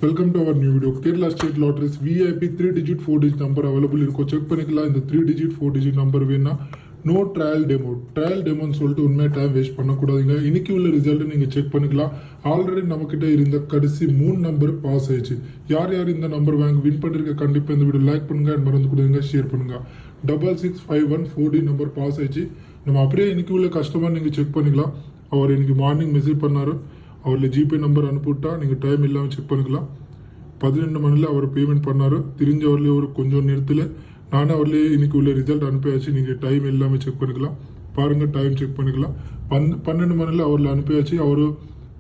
Welcome to our new video. Kerala state lotteries VIP 3-digit 4-digit number available இருக்கும். Check பண்ணிக்கலாம். இந்த 3-digit 4-digit number வேணா no trial டெமோன்னு சொல்லிட்டு உண்மையாக டைம் வேஸ்ட் பண்ணக்கூடாதுங்க. இன்னைக்கு உள்ள ரிசல்ட் நீங்கள் செக் பண்ணிக்கலாம். ஆல்ரெடி நம்மக்கிட்ட இருந்த கடைசி 3 நம்பர் பாஸ் ஆயிடுச்சு. யார் யார் இந்த நம்பர் வாங்கி வின் பண்ணிருக்க கண்டிப்பாக இந்த வீடியோ லைக் பண்ணுங்க அண்ட் மறந்து கொடுங்க, ஷேர் பண்ணுங்க. 6651 நம்பர் பாஸ் ஆயிடுச்சு. நம்ம அப்படியே இன்னைக்கு உள்ள கஸ்டமர் நீங்கள் செக் பண்ணிக்கலாம். அவர் இன்னைக்கு மார்னிங் மெசேஜ் பண்ணாரு. அவரில் ஜிபே நம்பர் அனுப்பிவிட்டா நீங்கள் டைம் இல்லாமல் செக் பண்ணிக்கலாம். 12 மணியில் அவர் பேமெண்ட் பண்ணார். தெரிஞ்சவர்லேயே ஒரு கொஞ்சம் நேரத்தில் நானே அவர்லேயே இன்னைக்கு உள்ள ரிசல்ட் அனுப்பியாச்சு. நீங்கள் டைம் இல்லாமல் செக் பண்ணிக்கலாம். பாருங்கள், டைம் செக் பண்ணிக்கலாம். 12 மணியில் அவரில் அனுப்பியாச்சு. அவர்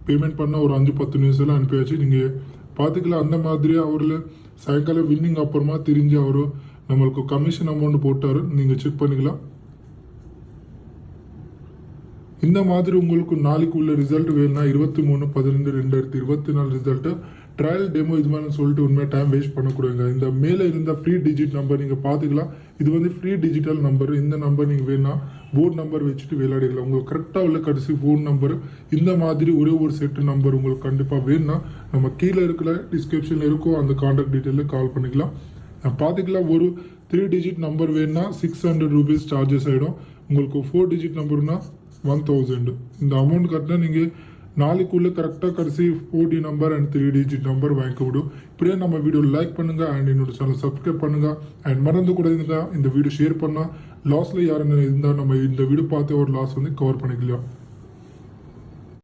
பேமெண்ட் பண்ண ஒரு 5-10 நிமிஷத்தில் அனுப்பியாச்சு. நீங்கள் பார்த்துக்கலாம். அந்த மாதிரி அவரில் சாயங்காலம் வின்னிங் அப்புறமா தெரிஞ்சு அவர் நம்மளுக்கு கமிஷன் அமௌண்ட் போட்டார். நீங்கள் செக் பண்ணிக்கலாம். இந்த மாதிரி உங்களுக்கு நாளைக்கு உள்ள ரிசல்ட் வேணும்னா 23/12/2024 ரிசல்ட்டு ட்ரையல் டெமோ இது மாதிரி சொல்லிட்டு உண்மையாக டைம் வேஸ்ட் பண்ணக்கூடாதுங்க. இந்த மேலே இருந்த ஃப்ரீ டிஜிட் நம்பர் நீங்கள் பார்த்துக்கலாம். இது வந்து ஃப்ரீ டிஜிட்டல் நம்பர். இந்த நம்பர் நீங்கள் வேணா போர்டு நம்பர் வச்சுட்டு விளையாடிக்கலாம். உங்களுக்கு கரெக்டாக உள்ள கடைசி ஃபோன் நம்பர் இந்த மாதிரி ஒரே ஒரு செட்டு நம்பர் உங்களுக்கு கண்டிப்பாக வேணும்னா நம்ம கீழே இருக்கிற டிஸ்கிரிப்ஷனில் இருக்கும் அந்த கான்டாக்ட் டீட்டெயிலில் கால் பண்ணிக்கலாம். பார்த்துக்கலாம். ஒரு 3-digit நம்பர் வேணும்னா 600 rupees சார்ஜஸ் ஆகிடும். உங்களுக்கு 4-digit நம்பர்னா 1000. இந்த அமௌண்ட் கட்டினா நீங்கள் நாளைக்குள்ளே கரெக்டாக கடைசி 4D number and 3-digit number வாங்கிக்க முடியும். இப்படியே நம்ம வீடியோ லைக் பண்ணுங்கள் அண்ட் என்னோட சேனல் சப்ஸ்கிரைப் பண்ணுங்கள் அண்ட் மறந்து கூட இந்த வீடியோ ஷேர் பண்ணால் லாஸில் யாருன்னு இருந்தால் நம்ம இந்த வீடியோ பார்த்து ஒரு லாஸ் வந்து கவர் பண்ணிக்கலாம்.